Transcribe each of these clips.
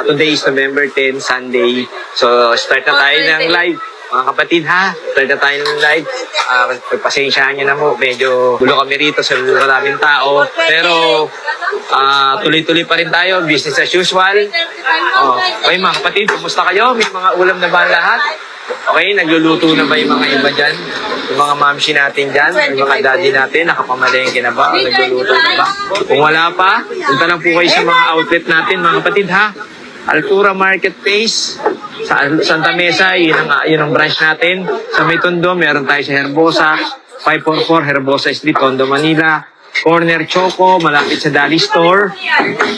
Today is November 10, Sunday. So, start na tayo ng live. Mga kapatid ha, start na tayo ng live. Pagpasensyahan nyo na mo, medyo gulo kami rito sa maraming tao. Pero, tuloy-tuloy pa rin tayo, business as usual. Okay mga kapatid, kumusta kayo? May mga ulam na ba lahat? Okay, nagluluto na ba yung mga iba dyan? Yung mga mamsi natin dyan, yung mga daddy natin, nakapamalengke na ba? Nagluluto na ba? Kung wala pa, punta lang po kayo sa mga outlet natin, mga kapatid ha. Altura Marketplace, sa Santa Mesa, yun ang branch natin. Sa May Tondo, meron tayo sa Herbosa, 544 Herbosa Street, Tondo, Manila. Corner Choco, malapit sa Dali Store.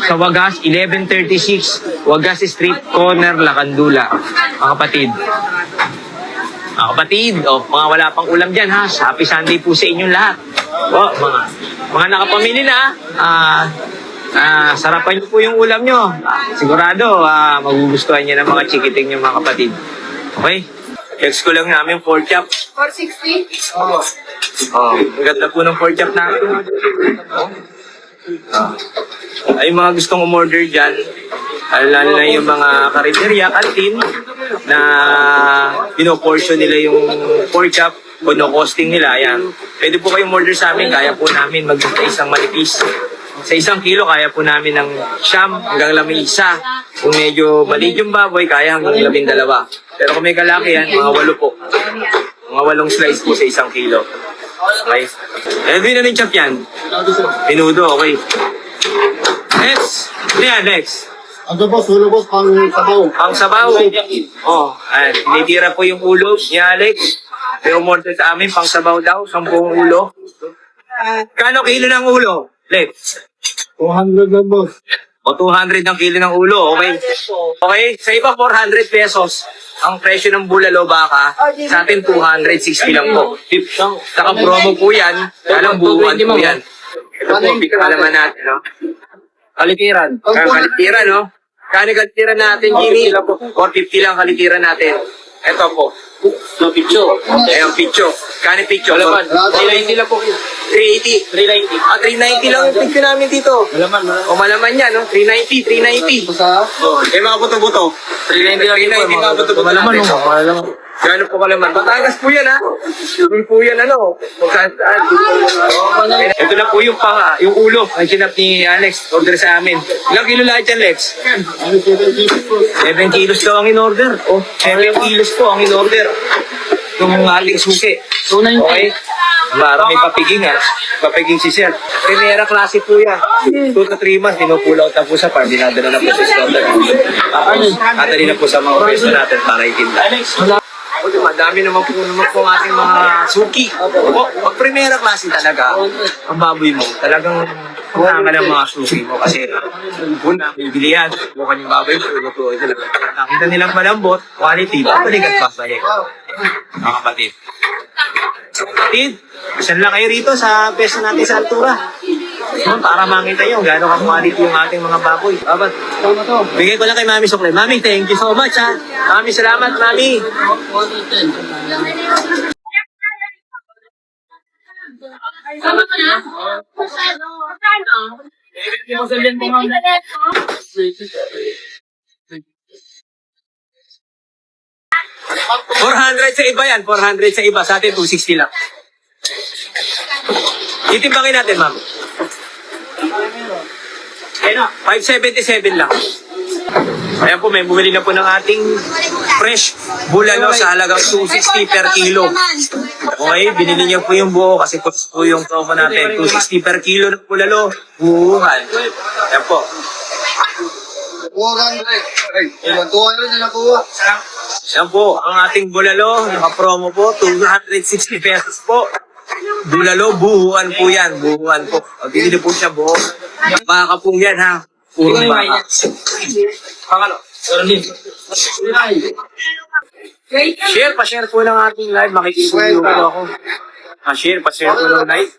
Sa Wagas, 1136 Wagas Street, Corner, Lacandula. Mga kapatid. Mga kapatid, mga wala pang ulam dyan ha. Happy Sunday po sa inyong lahat. Mga nakapamili na, sarapan niyo po yung ulam nyo. Sigurado, magugustuhan niyo ng mga chikiting nyo mga kapatid. Okay? Text ko lang namin 4 chop. 460? Ang ganda po ng pork chop namin. Ay mga gustong umorder dyan, lalo na yung mga karinderya, kantin, na pinoportion nila yung pork chop, costing nila, yan. Pwede po kayong order sa amin, kaya po namin magbigay isang manipis. Sa 1 kilo, kaya po namin ng siyam hanggang 11. Kung medyo maliit yung baboy, kaya hanggang 12. Pero kung may kalaki yan, mga 8 po. Mga 8 slice po sa 1 kilo. Okay. Edwin, ano yung chop yan? Pinudo, okay. Next. Ano yan, next? Ano boss, ulo boss, pang sabaw. Pang sabaw. Ayan. Tinitira po yung ulo ni Alex. Pero umorder sa amin, pang sabaw daw, 10 ulo. Kano kilo ng ulo? Lex? 200 lang boss. O 200 ang kilo ng ulo, okay? Okay, sa iba 400 pesos. Ang presyo ng bulalo baka, sa atin 260 lang po. Saka promo po yan, alam buuan po yan. Ito po, pikalaman natin, no? Kalitiran. Kalitiran, no? Kani kalitiran natin, Jimmy? 450 lang kalitiran natin. Ito po. Picho. Ayan, picho. Kani picho? 390 lang po. 380. 390 lang yung picho namin dito. Malaman. O malaman yan, no? 390. Mga buto-buto. 390 mga buto-buto natin. Malaman. Gano'n po kalaman. Batangas po yan, ha? Yung po yan, ano? Ito na po yung panga, yung ulo. Ang sinap ni Alex. Order sa amin. Ilang kilo lahat yan, Lex? 7 kilos daw ang in-order. 7 kilos po ang in-order. Yung ating suki. Okay? Para may papiging ha. Papiging si Sir. Primera klase po yan. 2 to 3 months, pinupulaw na po sa farm. Dinadala na po sa slaughter. Atali na po sa mga pwesto natin para itinda. Madami naman po ang ating mga suki. Pag primera klase talaga, ang baboy mo, talagang kuha ka ng mga suki mo. Kasi una, bibili yan. Bukan yung baboy mo, ito talaga. Nakita nilang malambot, quality, babalik at babalik. Mga kapatid. Kapatid, saan lang kayo rito sa pwesto natin sa Altura. Para makita nyo gano'n ka-quality yung ating mga baboy. Babat, bigay ko lang kay Mami Sukle. Mami, thank you so much ha. Mami, salamat Mami. Sama ka na? 400 sa iba yan. 400 sa iba. Sa atin, 260 lang. Itimbangin natin, ma'am. 577 lang. Ayan po, may bumili na po ng ating fresh bulalo sa halagang 260 per kilo. Okay, binili niyo po yung buo kasi po yung promo natin. 260 per kilo ng bulalo. Buuhan. Ayan po. 200 na nakuha. Yan po, ang ating bulalo, naka-promo po, 260 pesos po. Bulalo, buhuan po yan, buhuan po. O, bibili po siya buo. Baka po yan ha. Puro baka. Share, pa-share po ng ating live. Makikita po ako. Share, pa-share po ng live.